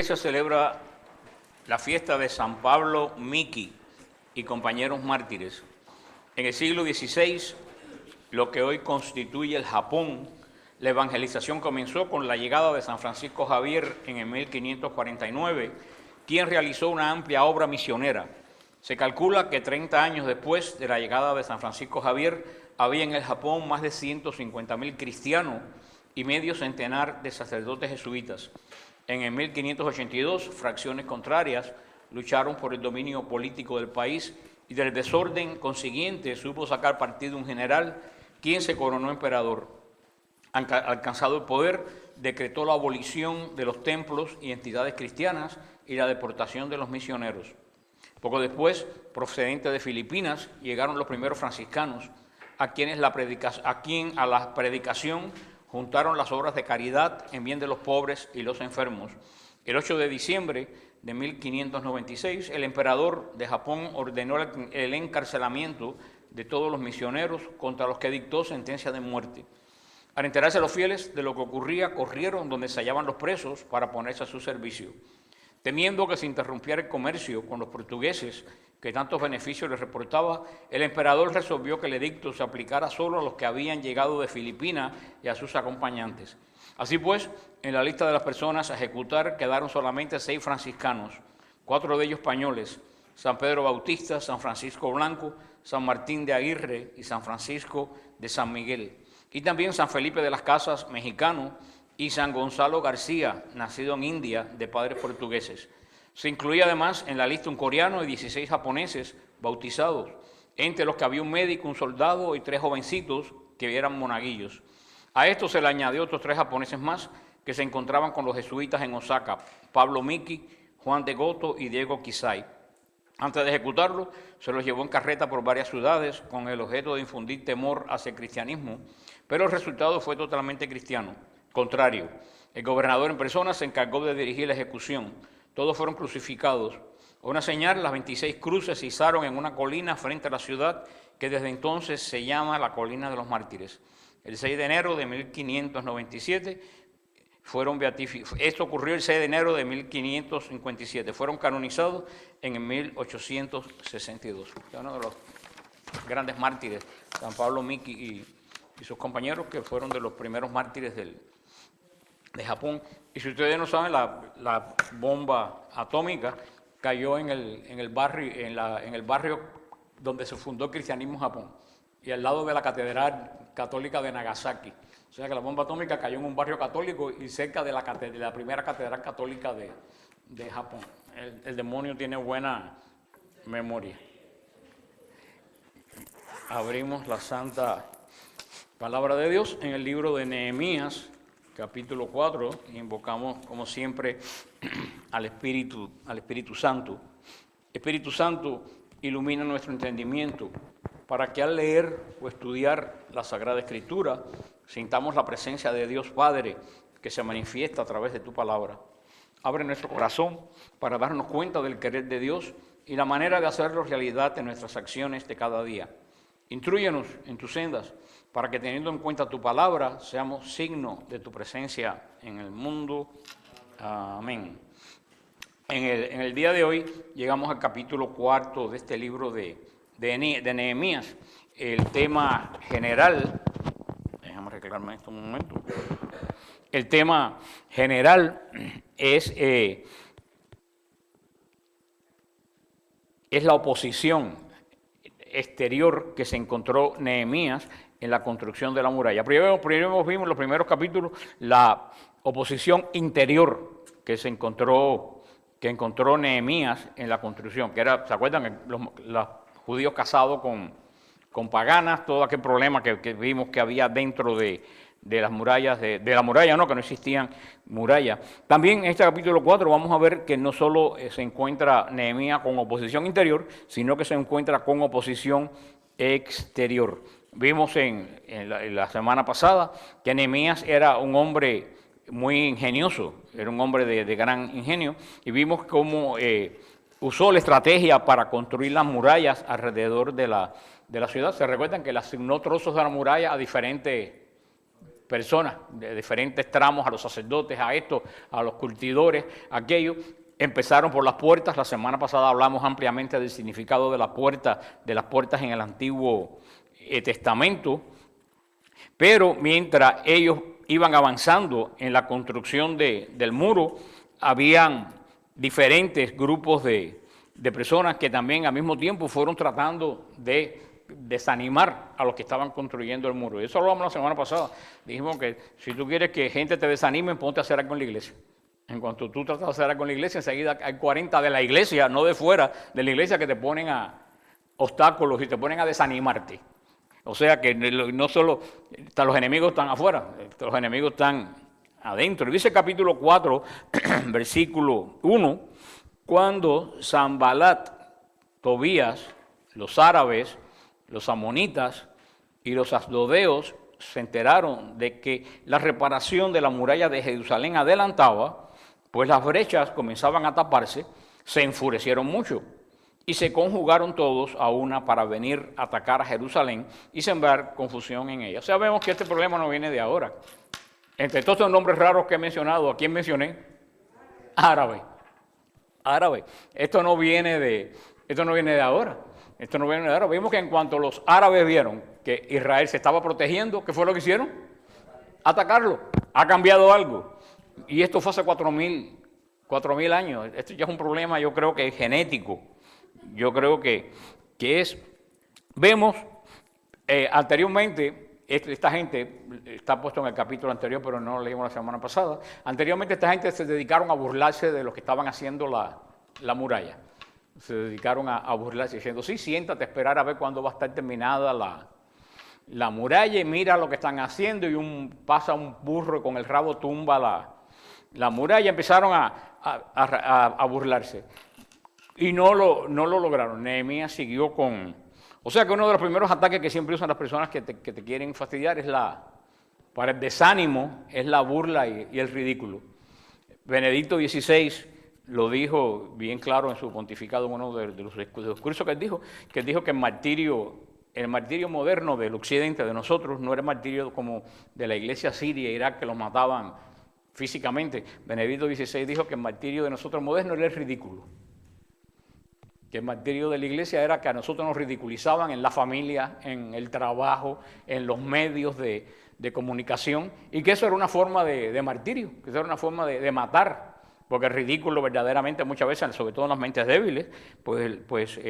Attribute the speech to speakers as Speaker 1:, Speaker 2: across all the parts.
Speaker 1: Se celebra la fiesta de San Pablo Miki y compañeros mártires. En el siglo XVI, lo que hoy constituye el Japón, la evangelización comenzó con la llegada de San Francisco Javier en el 1549, quien realizó una amplia obra misionera. Se calcula que 30 años después de la llegada de San Francisco Javier, había en el Japón más de 150.000 cristianos y medio centenar de sacerdotes jesuitas. En el 1582, fracciones contrarias lucharon por el dominio político del país y del desorden consiguiente supo sacar partido un general, quien se coronó emperador. Alcanzado el poder, decretó la abolición de los templos y entidades cristianas y la deportación de los misioneros. Poco después, procedentes de Filipinas, llegaron los primeros franciscanos, a la predicación juntaron las obras de caridad en bien de los pobres y los enfermos. El 8 de diciembre de 1596, el emperador de Japón ordenó el encarcelamiento de todos los misioneros, contra los que dictó sentencia de muerte. Al enterarse los fieles de lo que ocurría, corrieron donde se hallaban los presos para ponerse a su servicio. Temiendo que se interrumpiera el comercio con los portugueses, que tantos beneficios les reportaba, el emperador resolvió que el edicto se aplicara solo a los que habían llegado de Filipinas y a sus acompañantes. Así pues, en la lista de las personas a ejecutar quedaron solamente 6 franciscanos, 4 de ellos españoles: San Pedro Bautista, San Francisco Blanco, San Martín de Aguirre y San Francisco de San Miguel. Y también San Felipe de las Casas, mexicano, y San Gonzalo García, nacido en India, de padres portugueses. Se incluía además en la lista un coreano y 16 japoneses bautizados, entre los que había un médico, un soldado y 3 jovencitos que eran monaguillos. A esto se le añadió otros 3 japoneses más que se encontraban con los jesuitas en Osaka: Pablo Miki, Juan de Goto y Diego Kisai. Antes de ejecutarlo, se los llevó en carreta por varias ciudades con el objeto de infundir temor hacia el cristianismo, pero el resultado fue totalmente cristiano. Contrario, el gobernador en persona se encargó de dirigir la ejecución. Todos fueron crucificados. A una señal, las 26 cruces se izaron en una colina frente a la ciudad, que desde entonces se llama la Colina de los Mártires. El 6 de enero de 1597 fueron beatificados. Esto ocurrió el 6 de enero de 1557. Fueron canonizados en el 1862. Uno de los grandes mártires, San Pablo Miki y sus compañeros, que fueron de los primeros mártires de Japón. Y si ustedes no saben, la bomba atómica cayó en el barrio donde se fundó el cristianismo en Japón, y al lado de la Catedral Católica de Nagasaki. O sea que la bomba atómica cayó en un barrio católico y cerca de la primera Catedral Católica de Japón. El demonio tiene buena memoria. Abrimos la Santa Palabra de Dios en el libro de Nehemías, capítulo 4, y invocamos, como siempre, al Espíritu Santo. Espíritu Santo, ilumina nuestro entendimiento para que al leer o estudiar la Sagrada Escritura sintamos la presencia de Dios Padre que se manifiesta a través de tu palabra. Abre nuestro corazón para darnos cuenta del querer de Dios y la manera de hacerlo realidad en nuestras acciones de cada día. Intrúyenos en tus sendas, para que, teniendo en cuenta tu palabra, seamos signo de tu presencia en el mundo. Amén. En el día de hoy llegamos al capítulo 4 de este libro de Nehemías. El tema general, déjame arreglarme esto un momento. El tema general es la oposición exterior que se encontró Nehemías en la construcción de la muralla. Primero vimos en los primeros capítulos la oposición interior que encontró Nehemías en la construcción, que era, ¿se acuerdan? Los judíos casados con paganas, todo aquel problema que vimos que había dentro de las murallas, de la muralla, que no existían murallas. También en este capítulo 4 vamos a ver que no solo se encuentra Nehemías con oposición interior, sino que se encuentra con oposición exterior. Vimos en la semana pasada que Nehemías era un hombre muy ingenioso, era un hombre de gran ingenio, y vimos cómo usó la estrategia para construir las murallas alrededor de la ciudad. Se recuerdan que le asignó trozos de la muralla a diferentes personas de diferentes tramos, a los sacerdotes, a estos, a los curtidores, a aquellos. Empezaron por las puertas. La semana pasada hablamos ampliamente del significado de las puertas en el Antiguo Testamento. Pero mientras ellos iban avanzando en la construcción del muro, habían diferentes grupos de personas que también al mismo tiempo fueron tratando de desanimar a los que estaban construyendo el muro. Y eso lo hablamos la semana pasada. Dijimos que si tú quieres que gente te desanime, ponte a hacer algo en la iglesia. En cuanto tú tratas de hacer algo en la iglesia, enseguida hay 40 de la iglesia, no de fuera de la iglesia, que te ponen a obstáculos y te ponen a desanimarte. O sea que no solo los enemigos están afuera, los enemigos están adentro. Y dice el capítulo 4, versículo 1, cuando Sanbalat, Tobías, los árabes, los amonitas y los asdodeos se enteraron de que la reparación de la muralla de Jerusalén adelantaba, pues las brechas comenzaban a taparse, se enfurecieron mucho y se conjugaron todos a una para venir a atacar a Jerusalén y sembrar confusión en ella. O sea, vemos que este problema no viene de ahora. Entre todos estos nombres raros que he mencionado, ¿a quién mencioné? Árabe. Árabe. Esto no viene de ahora. Esto no viene de ahora. Vimos que en cuanto los árabes vieron que Israel se estaba protegiendo, ¿qué fue lo que hicieron? Atacarlo. Ha cambiado algo. Y esto fue hace 4.000 años. Esto ya es un problema, yo creo que es genético. Yo creo que es. Vemos anteriormente, esta gente, está puesto en el capítulo anterior, pero no lo leímos la semana pasada. Anteriormente esta gente se dedicaron a burlarse de los que estaban haciendo la muralla. Se dedicaron a burlarse diciendo, sí, siéntate a esperar a ver cuándo va a estar terminada la muralla y mira lo que están haciendo, y pasa un burro y con el rabo tumba la muralla. Empezaron a burlarse y no lo lograron. Nehemías siguió con... O sea que uno de los primeros ataques que siempre usan las personas que te quieren fastidiar para el desánimo, es la burla y el ridículo. Benedicto XVI lo dijo bien claro en su pontificado, en uno de los discursos que él dijo que el martirio moderno del occidente, de nosotros, no era el martirio como de la iglesia siria e Irak, que los mataban físicamente. Benedicto XVI dijo que el martirio de nosotros moderno era el ridículo. Que el martirio de la iglesia era que a nosotros nos ridiculizaban en la familia, en el trabajo, en los medios de comunicación, y que eso era una forma de martirio, que eso era una forma de matar, porque el ridículo verdaderamente muchas veces, sobre todo en las mentes débiles, pues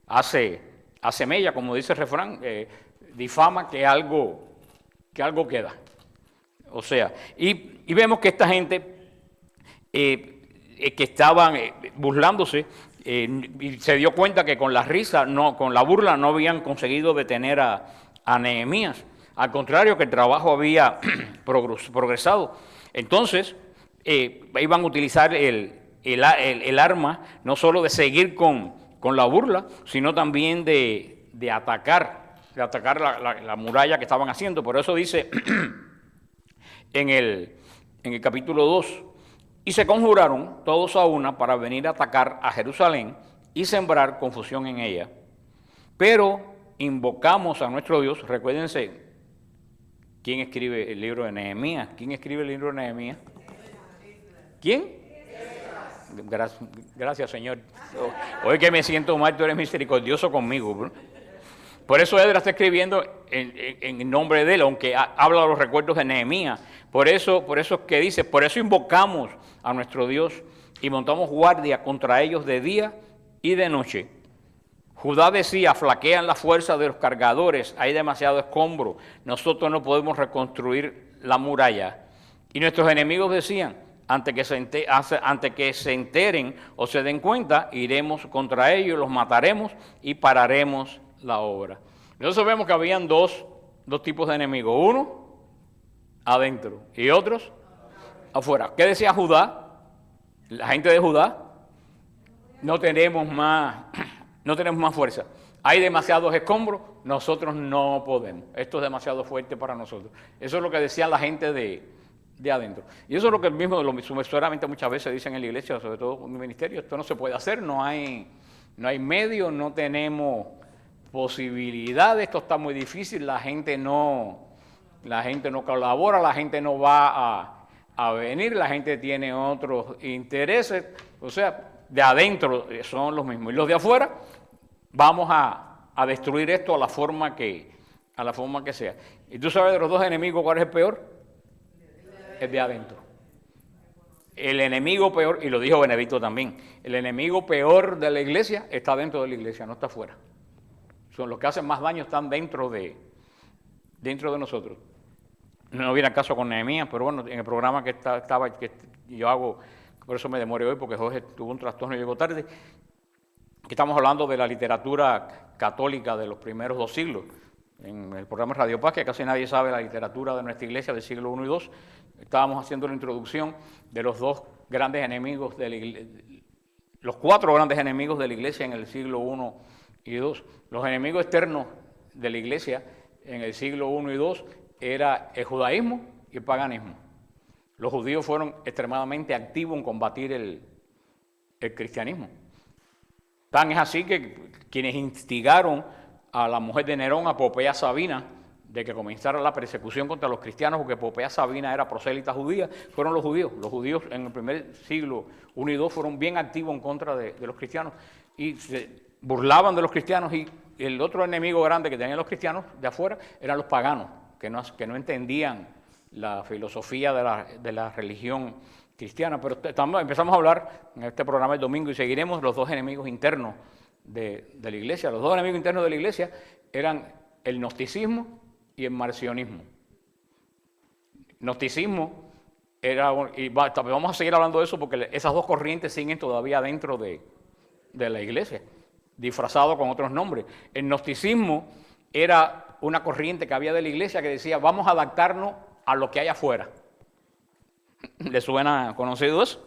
Speaker 1: hace mella, como dice el refrán, difama que algo queda. O sea, y vemos que esta gente que estaban burlándose, y se dio cuenta que con la risa, con la burla, no habían conseguido detener a Nehemías. Al contrario, que el trabajo había progresado. Entonces, iban a utilizar el arma, no solo de seguir con la burla, sino también de atacar la muralla que estaban haciendo. Por eso dice en el capítulo 2, y se conjuraron todos a una para venir a atacar a Jerusalén y sembrar confusión en ella. Pero invocamos a nuestro Dios. Recuérdense, ¿quién escribe el libro de Nehemías? ¿Quién escribe el libro de Nehemías? ¿Quién? Gracias, Señor. Hoy que me siento mal, tú eres misericordioso conmigo, bro. Por eso Edra está escribiendo en nombre de él, aunque habla de los recuerdos de Nehemías. Por eso es que dice, por eso invocamos a nuestro Dios y montamos guardia contra ellos de día y de noche. Judá decía, flaquean la fuerza de los cargadores, hay demasiado escombro, nosotros no podemos reconstruir la muralla. Y nuestros enemigos decían, antes que se enteren o se den cuenta, iremos contra ellos, los mataremos y pararemos la obra. Nosotros vemos que habían dos tipos de enemigos, uno adentro y otros afuera. ¿Qué decía Judá? La gente de Judá, no tenemos más fuerza. Hay demasiados escombros, nosotros no podemos. Esto es demasiado fuerte para nosotros. Eso es lo que decía la gente de adentro. Y eso es lo que sucesivamente muchas veces dicen en la iglesia, sobre todo en el ministerio, esto no se puede hacer, no hay medios, no tenemos posibilidades, esto está muy difícil, la gente no la gente no colabora, la gente no va a venir, la gente tiene otros intereses, o sea, de adentro son los mismos. Y los de afuera, vamos a destruir esto a la forma que sea. Y tú sabes de los dos enemigos, ¿cuál es el peor? El de adentro. El enemigo peor, y lo dijo Benedicto también, el enemigo peor de la iglesia está dentro de la iglesia, no está afuera. Son los que hacen más daño, están dentro de nosotros. No viene al caso con Nehemías, pero bueno, en el programa que yo hago, por eso me demoré hoy, porque Jorge tuvo un trastorno y llegó tarde, que estamos hablando de la literatura católica de los primeros 2 siglos. En el programa Radio Paz, que casi nadie sabe la literatura de nuestra iglesia del siglo I y II, estábamos haciendo la introducción de los 2 grandes enemigos de la iglesia, los 4 grandes enemigos de la iglesia en el siglo I y II. Los enemigos externos de la iglesia en el siglo I y II era el judaísmo y el paganismo. Los judíos fueron extremadamente activos en combatir el cristianismo. Tan es así que quienes instigaron a la mujer de Nerón, a Popea Sabina, de que comenzara la persecución contra los cristianos, porque Popea Sabina era prosélita judía, fueron los judíos. Los judíos en el primer siglo I y II fueron bien activos en contra de los cristianos y se burlaban de los cristianos, y el otro enemigo grande que tenían los cristianos de afuera eran los paganos, que no entendían la filosofía de la religión cristiana. Pero empezamos a hablar en este programa el domingo y seguiremos los 2 enemigos internos de la iglesia. Los 2 enemigos internos de la iglesia eran el gnosticismo y el marcionismo. Gnosticismo era, y vamos a seguir hablando de eso porque esas 2 corrientes siguen todavía dentro de la iglesia, disfrazado con otros nombres. El gnosticismo era una corriente que había de la iglesia que decía, vamos a adaptarnos a lo que hay afuera. ¿Le suena conocido eso?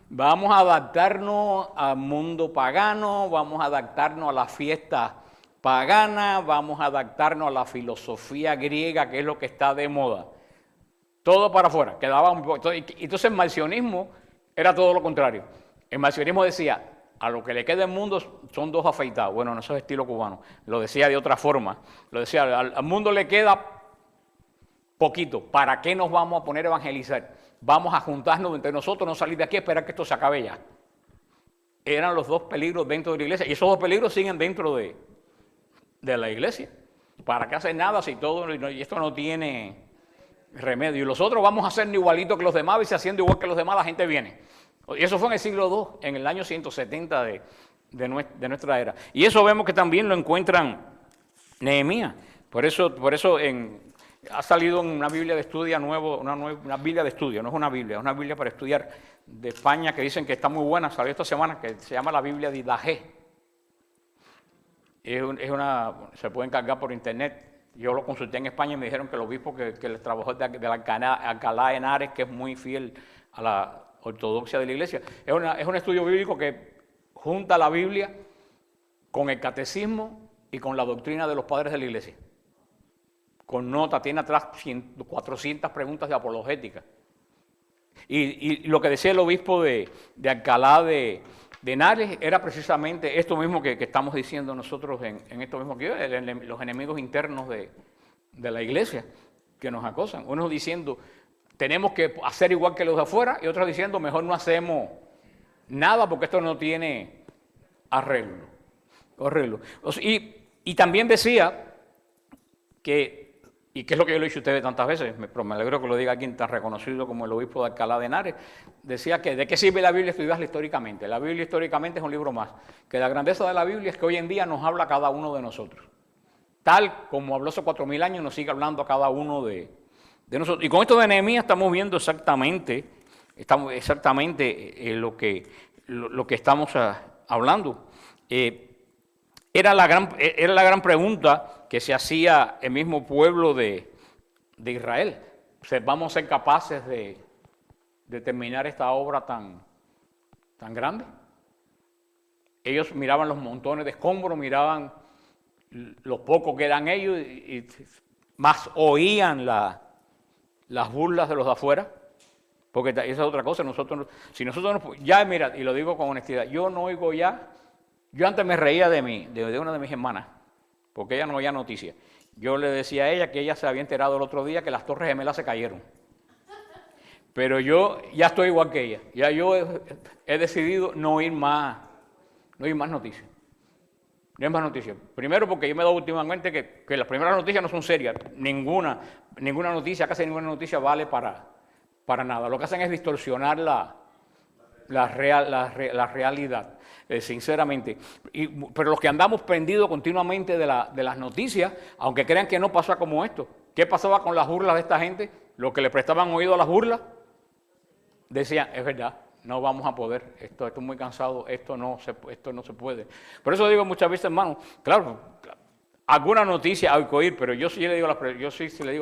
Speaker 1: Vamos a adaptarnos al mundo pagano, vamos a adaptarnos a las fiestas paganas, vamos a adaptarnos a la filosofía griega, que es lo que está de moda. Todo para afuera. Entonces el marcionismo era todo lo contrario. El marcionismo decía, a lo que le queda del mundo son 2 afeitados. Bueno, no, eso es estilo cubano. Lo decía de otra forma. Lo decía, al mundo le queda poquito. ¿Para qué nos vamos a poner a evangelizar? Vamos a juntarnos entre nosotros, no salir de aquí a esperar que esto se acabe ya. Eran los 2 peligros dentro de la iglesia. Y esos 2 peligros siguen dentro de la iglesia. ¿Para qué hacer nada si y esto no tiene remedio? Y los otros vamos a hacer igualito que los demás, y si haciendo igual que los demás la gente viene. Y eso fue en el siglo II, en el año 170 de nuestra era. Y eso vemos que también lo encuentran Nehemías. Por eso ha salido en una Biblia de estudio una Biblia de estudio, no es una Biblia para estudiar de España, que dicen que está muy buena, salió esta semana, que se llama la Biblia de Idagé. Se puede encargar por internet. Yo lo consulté en España y me dijeron que el obispo que les trabajó de Alcalá de Henares, que es muy fiel a la ortodoxia de la iglesia, es un estudio bíblico que junta la Biblia con el catecismo y con la doctrina de los padres de la iglesia. Con nota, tiene atrás 400 preguntas de apologética. Y lo que decía el obispo de Alcalá de Henares era precisamente esto mismo que estamos diciendo nosotros en esto mismo que los enemigos internos de la iglesia que nos acosan. Unos diciendo, tenemos que hacer igual que los de afuera, y otros diciendo, mejor no hacemos nada porque esto no tiene arreglo. Y también decía que, y que es lo que yo le he dicho a ustedes tantas veces, pero me alegro que lo diga alguien tan reconocido como el obispo de Alcalá de Henares, decía que ¿de qué sirve la Biblia estudiarla históricamente? La Biblia históricamente es un libro más, que la grandeza de la Biblia es que hoy en día nos habla a cada uno de nosotros. Tal como habló hace 4000 años, nos sigue hablando a cada uno de nosotros. Y con esto de Nehemías estamos viendo exactamente lo que estamos hablando. Era la gran pregunta que se hacía el mismo pueblo de Israel. O sea, ¿vamos a ser capaces de terminar esta obra tan grande? Ellos miraban los montones de escombros, miraban los pocos que eran ellos, y más oían las burlas de los de afuera, porque esa es otra cosa. Si nosotros ya, mira, y lo digo con honestidad, yo no oigo ya. Yo antes me reía de una de mis hermanas, porque ella no oía noticias. Yo le decía a ella que ella se había enterado el otro día que las Torres Gemelas se cayeron. Pero yo ya estoy igual que ella. Ya yo he decidido no oír más noticias. No hay más noticias. Primero porque yo me he dado últimamente que las primeras noticias no son serias. Ninguna noticia, casi ninguna noticia vale para nada. Lo que hacen es distorsionar la realidad, sinceramente. Pero los que andamos prendidos continuamente de las noticias, aunque crean que no pasa como esto. ¿Qué pasaba con las burlas de esta gente? Los que le prestaban oído a las burlas, decían, es verdad, no vamos a poder, estoy muy cansado, esto no se puede. Por eso digo muchas veces, hermano, claro, alguna noticia hay que oír, pero yo sí le digo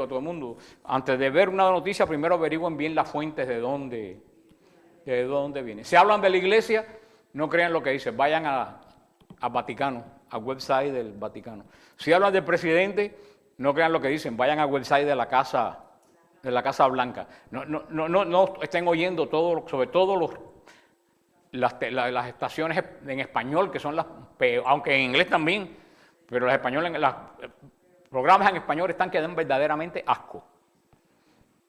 Speaker 1: a todo el mundo, antes de ver una noticia, primero averigüen bien las fuentes de dónde viene. Si hablan de la iglesia, no crean lo que dicen, vayan al Vaticano, al website del Vaticano. Si hablan del presidente, no crean lo que dicen, vayan al website de la Casa Blanca. No estén oyendo todo, sobre todo las estaciones en español, que son las peores, aunque en inglés también, pero los programas en español están que dan verdaderamente asco.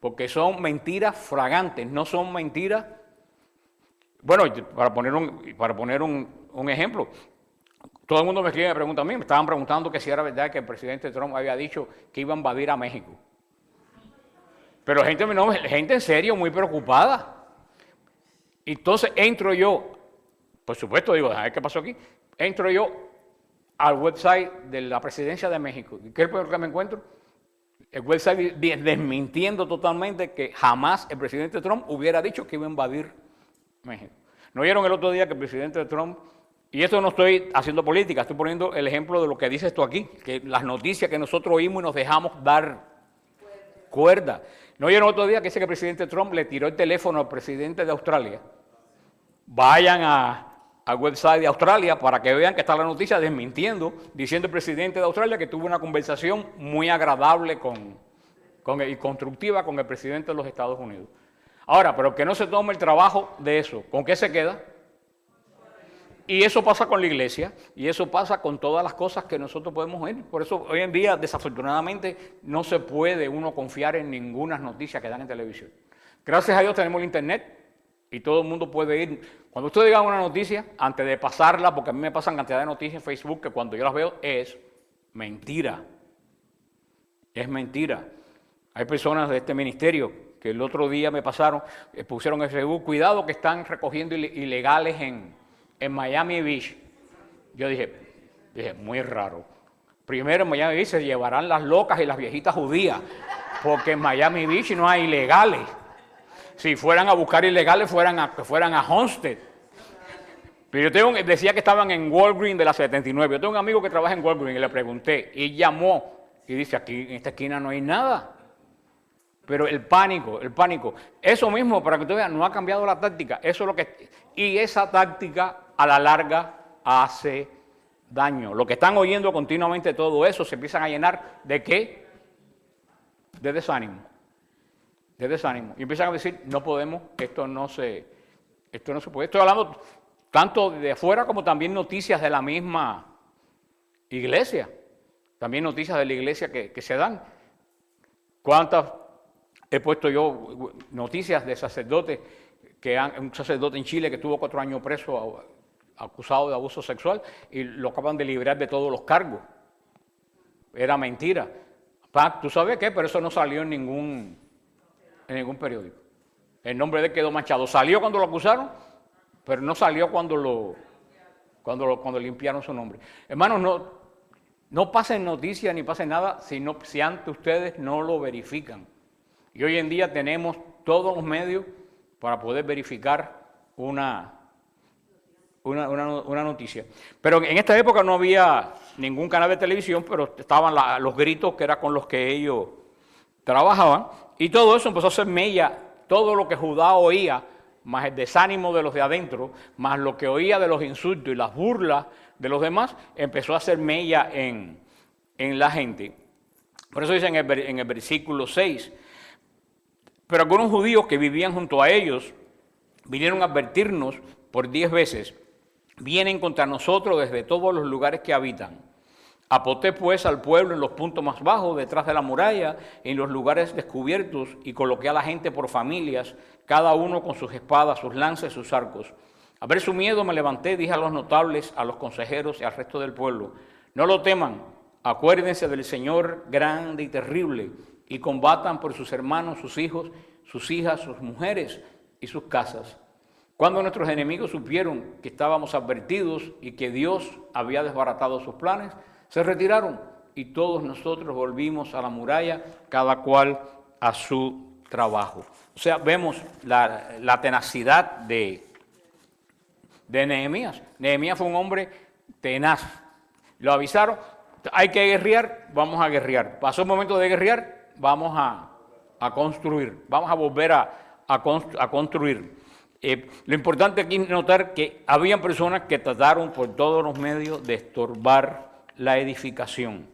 Speaker 1: Porque son mentiras fragantes, no son mentiras. Bueno, para poner un ejemplo, todo el mundo me escribe y me pregunta a mí, me estaban preguntando que si era verdad que el presidente Trump había dicho que iba a invadir a México. Pero gente en serio, muy preocupada. Entonces entro yo, por supuesto, digo, a ver qué pasó aquí. Entro yo al website de la Presidencia de México. ¿Qué es lo que me encuentro? El website desmintiendo totalmente que jamás el presidente Trump hubiera dicho que iba a invadir México. ¿No vieron el otro día que el presidente Trump, y esto no estoy haciendo política, estoy poniendo el ejemplo de lo que dice esto aquí, que las noticias que nosotros oímos y nos dejamos dar cuerda. ¿No vieron otro día que dice que el presidente Trump le tiró el teléfono al presidente de Australia? Vayan al website de Australia para que vean que está la noticia desmintiendo, diciendo el presidente de Australia que tuvo una conversación muy agradable y constructiva con el presidente de los Estados Unidos. Ahora, pero que no se tome el trabajo de eso. ¿Con qué se queda? Y eso pasa con la iglesia, y eso pasa con todas las cosas que nosotros podemos oír. Por eso hoy en día, desafortunadamente, no se puede uno confiar en ninguna noticia que dan en televisión. Gracias a Dios tenemos el internet y todo el mundo puede ir. Cuando usted diga una noticia, antes de pasarla, porque a mí me pasan cantidad de noticias en Facebook que cuando yo las veo es mentira. Es mentira. Hay personas de este ministerio que el otro día me pusieron en Facebook, cuidado que están recogiendo ilegales en Miami Beach. Yo dije, muy raro. Primero en Miami Beach se llevarán las locas y las viejitas judías, porque en Miami Beach no hay ilegales. Si fueran a buscar ilegales, fueran a Homestead. Pero decía que estaban en Walgreens de la 79. Yo tengo un amigo que trabaja en Walgreens y le pregunté, y llamó y dice, aquí en esta esquina no hay nada. Pero el pánico, eso mismo, para que usted vea, no ha cambiado la táctica. Y esa táctica a la larga hace daño. Lo que están oyendo continuamente todo eso se empiezan a llenar ¿de qué? De desánimo. Y empiezan a decir, no podemos, esto no se puede. Estoy hablando tanto de afuera como también noticias de la misma iglesia. También noticias de la iglesia que se dan. ¿Cuántas he puesto yo noticias de sacerdotes, un sacerdote en Chile que estuvo 4 años preso acusado de abuso sexual y lo acaban de liberar de todos los cargos? Era mentira. ¿Tú sabes qué? Pero eso no salió en ningún periódico. El nombre de él quedó manchado. Salió cuando lo acusaron, pero no salió cuando limpiaron su nombre. Hermanos, no pasen noticias ni pasen nada si antes ustedes no lo verifican. Y hoy en día tenemos todos los medios para poder verificar una noticia. Pero en esta época no había ningún canal de televisión, pero estaban los gritos que eran con los que ellos trabajaban. Y todo eso empezó a hacer mella, todo lo que Judá oía, más el desánimo de los de adentro, más lo que oía de los insultos y las burlas de los demás, empezó a hacer mella en la gente. Por eso dice en el versículo 6, pero algunos judíos que vivían junto a ellos vinieron a advertirnos por 10 veces, vienen contra nosotros desde todos los lugares que habitan. Apoté pues al pueblo en los puntos más bajos, detrás de la muralla, en los lugares descubiertos, y coloqué a la gente por familias, cada uno con sus espadas, sus lanzas y sus arcos. A ver su miedo me levanté, dije a los notables, a los consejeros y al resto del pueblo: no lo teman, acuérdense del Señor grande y terrible, y combatan por sus hermanos, sus hijos, sus hijas, sus mujeres y sus casas. Cuando nuestros enemigos supieron que estábamos advertidos y que Dios había desbaratado sus planes, se retiraron y todos nosotros volvimos a la muralla, cada cual a su trabajo. O sea, vemos la tenacidad de Nehemías. Nehemías fue un hombre tenaz. Lo avisaron, hay que guerrear, vamos a guerrear. Pasó el momento de guerrear, vamos a construir, vamos a volver a construir. Lo importante aquí es notar que habían personas que trataron por todos los medios de estorbar la edificación.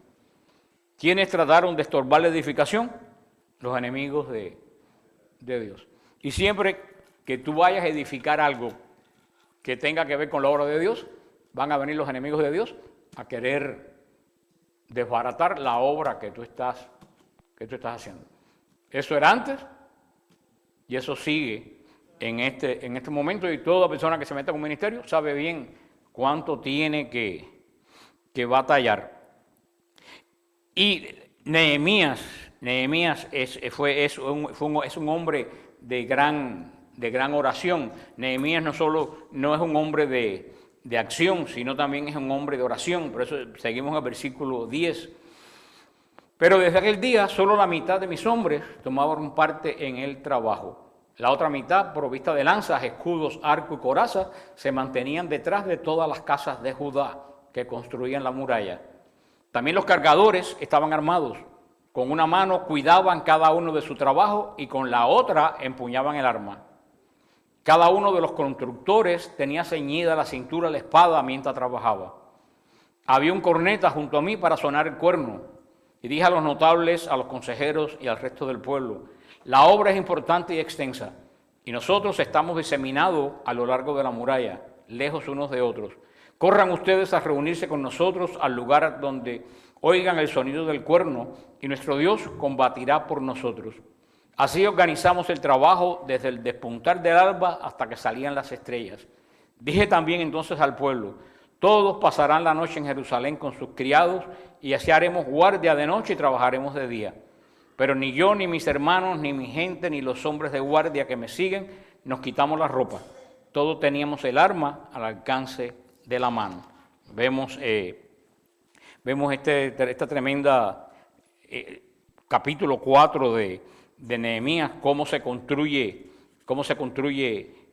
Speaker 1: ¿Quiénes trataron de estorbar la edificación? Los enemigos de Dios. Y siempre que tú vayas a edificar algo que tenga que ver con la obra de Dios, van a venir los enemigos de Dios a querer desbaratar la obra que tú estás haciendo. Eso era antes y eso sigue en este momento, y toda persona que se meta con un ministerio sabe bien cuánto tiene que batallar. Y Nehemías es un hombre de gran oración. Nehemías no es un hombre de acción, sino también es un hombre de oración. Por eso seguimos en el versículo 10. Pero desde aquel día solo la mitad de mis hombres tomaban parte en el trabajo. La otra mitad, provista de lanzas, escudos, arco y corazas, se mantenían detrás de todas las casas de Judá que construían la muralla. También los cargadores estaban armados. Con una mano cuidaban cada uno de su trabajo y con la otra empuñaban el arma. Cada uno de los constructores tenía ceñida la cintura la espada mientras trabajaba. Había un corneta junto a mí para sonar el cuerno. Y dije a los notables, a los consejeros y al resto del pueblo: la obra es importante y extensa, y nosotros estamos diseminados a lo largo de la muralla, lejos unos de otros. Corran ustedes a reunirse con nosotros al lugar donde oigan el sonido del cuerno, y nuestro Dios combatirá por nosotros. Así organizamos el trabajo desde el despuntar del alba hasta que salían las estrellas. Dije también entonces al pueblo: todos pasarán la noche en Jerusalén con sus criados, y así haremos guardia de noche y trabajaremos de día. Pero ni yo, ni mis hermanos, ni mi gente, ni los hombres de guardia que me siguen, nos quitamos la ropa. Todos teníamos el arma al alcance de la mano. Vemos esta tremenda capítulo 4 de Nehemías, cómo se construye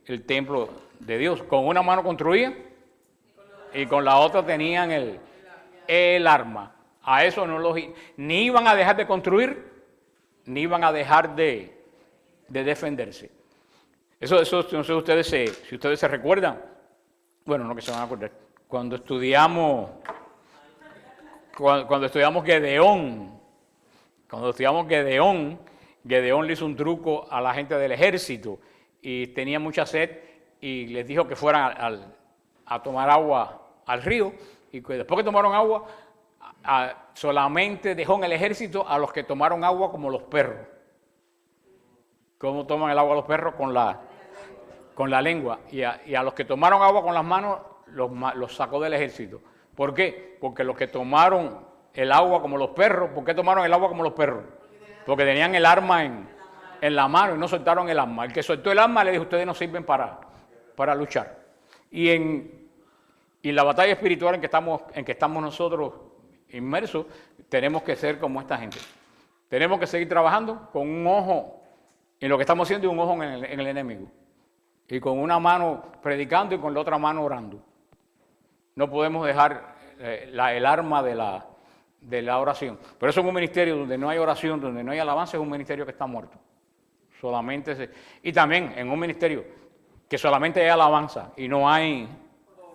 Speaker 1: el templo de Dios. Con una mano construían y con la otra tenían el arma. A eso ni iban a dejar de construir, ni iban a dejar de defenderse. Eso no sé si ustedes se recuerdan. Bueno, no que se van a acordar. Cuando estudiamos Gedeón, Gedeón le hizo un truco a la gente del ejército y tenía mucha sed y les dijo que fueran a tomar agua al río, y que después que tomaron agua, solamente dejó en el ejército a los que tomaron agua como los perros. ¿Cómo toman el agua los perros? Con la lengua. Y a los que tomaron agua con las manos los sacó del ejército. ¿Por qué? Porque los que tomaron el agua como los perros, ¿por qué tomaron el agua como los perros? Porque tenían el arma en la mano y no soltaron el arma. El que soltó el arma le dijo: ustedes no sirven para luchar. Y en la batalla espiritual en que estamos nosotros inmersos, tenemos que ser como esta gente. Tenemos que seguir trabajando con un ojo en lo que estamos haciendo y un ojo en el enemigo. Y con una mano predicando y con la otra mano orando. No podemos dejar el arma de la oración. Por eso en un ministerio donde no hay oración, donde no hay alabanza, es un ministerio que está muerto. Y también en un ministerio que solamente hay alabanza y no hay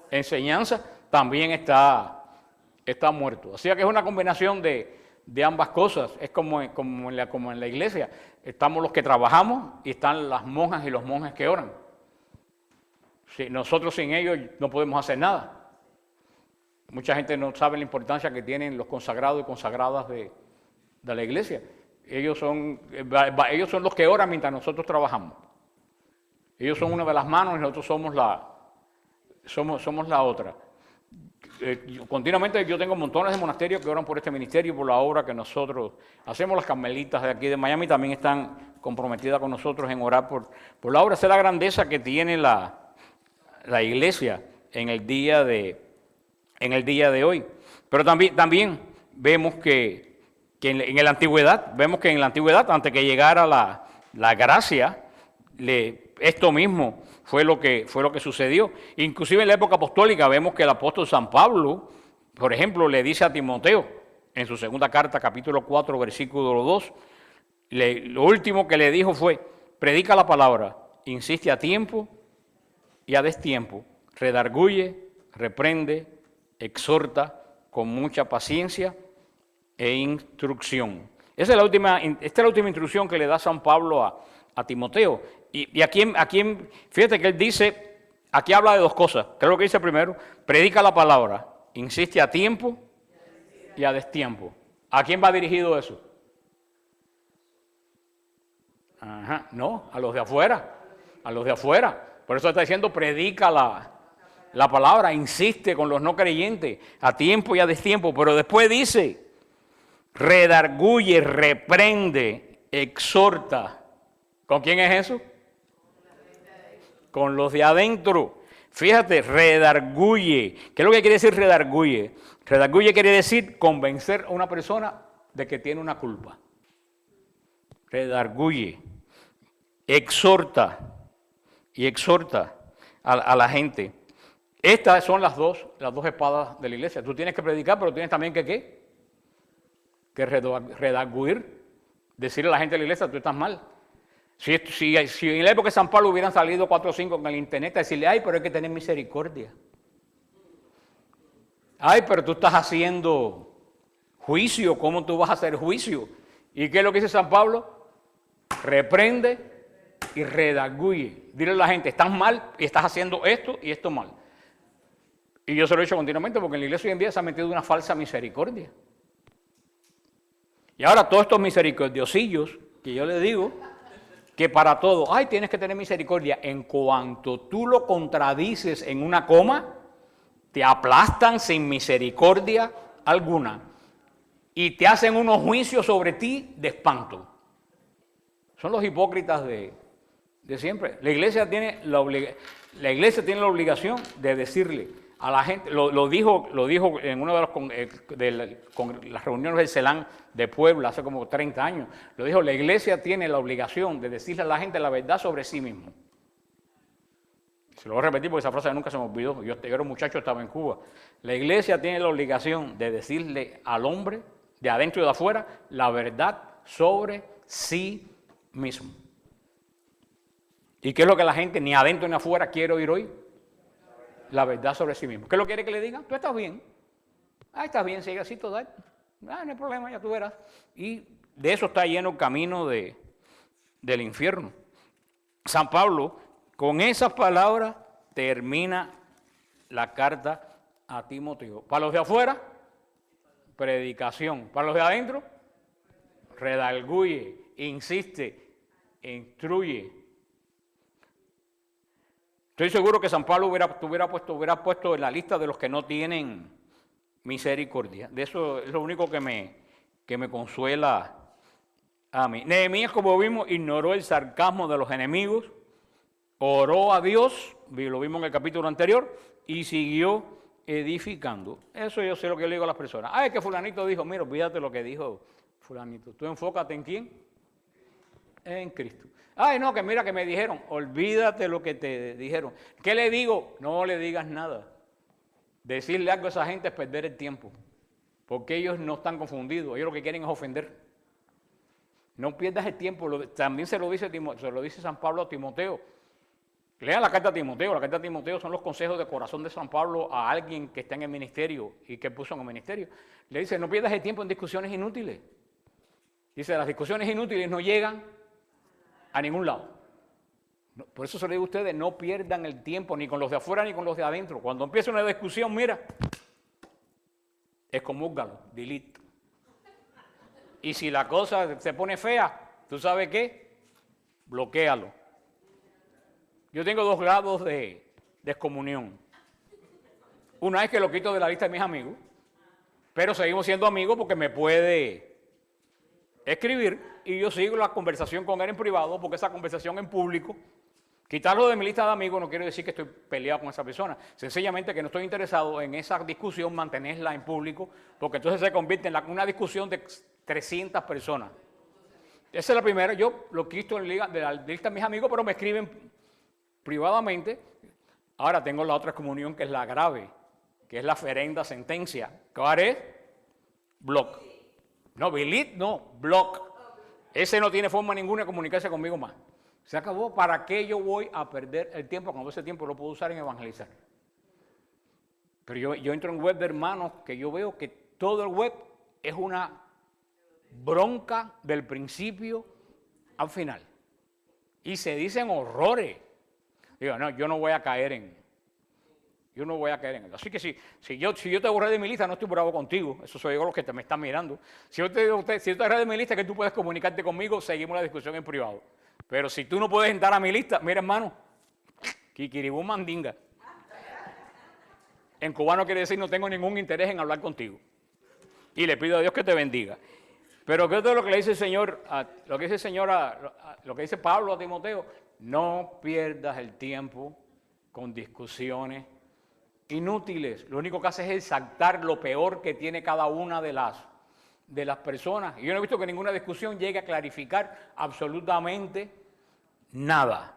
Speaker 1: enseñanza, también está muerto. Así que es una combinación de ambas cosas. Es como en la iglesia. Estamos los que trabajamos y están las monjas y los monjes que oran. Nosotros sin ellos no podemos hacer nada. Mucha gente no sabe la importancia que tienen los consagrados y consagradas de la iglesia. Ellos son los que oran mientras nosotros trabajamos. Ellos son una de las manos y nosotros somos la otra. Continuamente yo tengo montones de monasterios que oran por este ministerio y por la obra que nosotros hacemos. Las carmelitas de aquí de Miami también están comprometidas con nosotros en orar por la obra. Esa es la grandeza que tiene la iglesia en el día de hoy. Pero también vemos que en la antigüedad, antes que llegara la gracia, esto mismo fue lo que sucedió. Inclusive en la época apostólica vemos que el apóstol San Pablo, por ejemplo, le dice a Timoteo, en su segunda carta, capítulo 4, versículo 2, lo último que le dijo fue: predica la palabra, insiste a tiempo y a destiempo, redarguye, reprende, exhorta con mucha paciencia e instrucción. Esta es la última instrucción que le da San Pablo a Timoteo. Y aquí, fíjate que él dice, aquí habla de dos cosas. ¿Qué es lo que dice primero? Predica la palabra, insiste a tiempo y a destiempo. ¿A quién va dirigido eso? No, a los de afuera. A los de afuera. Por eso está diciendo, predica la palabra, insiste con los no creyentes, a tiempo y a destiempo. Pero después dice, redarguye, reprende, exhorta. ¿Con quién es eso? Con los de adentro. Fíjate, redarguye. ¿Qué es lo que quiere decir redarguye? Redarguye quiere decir convencer a una persona de que tiene una culpa. Redarguye. Exhorta. Y exhorta a la gente. Estas son las dos espadas de la iglesia. Tú tienes que predicar, pero tienes también que ¿qué? Que redarguir. Decirle a la gente de la iglesia, tú estás mal. Si en la época de San Pablo hubieran salido 4 o 5 en el internet a decirle, ay, pero hay que tener misericordia. Ay, pero tú estás haciendo juicio, ¿cómo tú vas a hacer juicio? ¿Y qué es lo que dice San Pablo? Reprende y redarguye. Dile a la gente, estás mal y estás haciendo esto y esto mal. Y yo se lo he dicho continuamente porque en la iglesia hoy en día se ha metido una falsa misericordia. Y ahora todos estos misericordiosillos que yo les digo, que para todo, ay, tienes que tener misericordia. En cuanto tú lo contradices en una coma, te aplastan sin misericordia alguna. Y te hacen unos juicios sobre ti de espanto. Son los hipócritas de siempre. La iglesia tiene la obligación de decirle a la gente, lo dijo en una de las reuniones del CELAN de Puebla hace como 30 años, lo dijo, la iglesia tiene la obligación de decirle a la gente la verdad sobre sí mismo. Se lo voy a repetir porque esa frase nunca se me olvidó, yo era un muchacho, estaba en Cuba. La iglesia tiene la obligación de decirle al hombre, de adentro y de afuera, la verdad sobre sí mismo. ¿Y qué es lo que la gente ni adentro ni afuera quiere oír hoy? La verdad sobre sí mismo. ¿Qué lo quiere que le digan? Tú estás bien. Estás bien, sigue así total. No hay problema, ya tú verás. Y de eso está lleno el camino del infierno. San Pablo, con esas palabras, termina la carta a Timoteo. Para los de afuera, predicación. Para los de adentro, redarguye, insiste, instruye. Estoy seguro que San Pablo hubiera puesto en la lista de los que no tienen misericordia. De eso es lo único que me consuela a mí. Nehemías, como vimos, ignoró el sarcasmo de los enemigos, oró a Dios, lo vimos en el capítulo anterior, y siguió edificando. Eso yo sé lo que yo le digo a las personas. Es que fulanito dijo, mira, olvídate lo que dijo fulanito. Tú enfócate en ¿quién? En Cristo. No, que mira que me dijeron, olvídate lo que te dijeron. ¿Qué le digo? No le digas nada. Decirle algo a esa gente es perder el tiempo, porque ellos no están confundidos, ellos lo que quieren es ofender. No pierdas el tiempo, también se lo dice San Pablo a Timoteo. Lean la carta a Timoteo, la carta a Timoteo son los consejos de corazón de San Pablo a alguien que está en el ministerio y que puso en el ministerio. Le dice, no pierdas el tiempo en discusiones inútiles. Dice, las discusiones inútiles no llegan a ningún lado. Por eso se lo digo a ustedes, no pierdan el tiempo ni con los de afuera ni con los de adentro. Cuando empieza una discusión, mira, excomúlgalo, delete. Y si la cosa se pone fea, ¿tú sabes qué? Bloquéalo. Yo tengo 2 grados de excomunión. Una es que lo quito de la lista de mis amigos, pero seguimos siendo amigos porque me puede escribir y yo sigo la conversación con él en privado, porque esa conversación en público, quitarlo de mi lista de amigos no quiere decir que estoy peleado con esa persona, sencillamente que no estoy interesado en esa discusión, mantenerla en público, porque entonces se convierte en una discusión de 300 personas. Esa es la primera. Yo lo quito de la lista de mis amigos, pero me escriben privadamente. Ahora tengo la otra excomunión, que es la grave, que es la ferenda sentencia. ¿Cuál es? Block. No, delete, no, block. Ese no tiene forma ninguna de comunicarse conmigo más. Se acabó. ¿Para qué yo voy a perder el tiempo cuando ese tiempo lo puedo usar en evangelizar? Pero yo entro en web de hermanos que yo veo que todo el web es una bronca del principio al final. Y se dicen horrores. Digo, no, yo no voy a caer en eso. Así que si yo te borré de mi lista, no estoy bravo contigo. Eso soy yo los que me están mirando. Si yo te borré de mi lista, que tú puedes comunicarte conmigo, seguimos la discusión en privado. Pero si tú no puedes entrar a mi lista, mira, hermano, kikiribú mandinga. En cubano quiere decir no tengo ningún interés en hablar contigo. Y le pido a Dios que te bendiga. Pero ¿qué es lo que le dice el Señor? Lo que dice Pablo a Timoteo: no pierdas el tiempo con discusiones inútiles. Lo único que hace es exaltar lo peor que tiene cada una de las personas. Y yo no he visto que ninguna discusión llegue a clarificar absolutamente nada.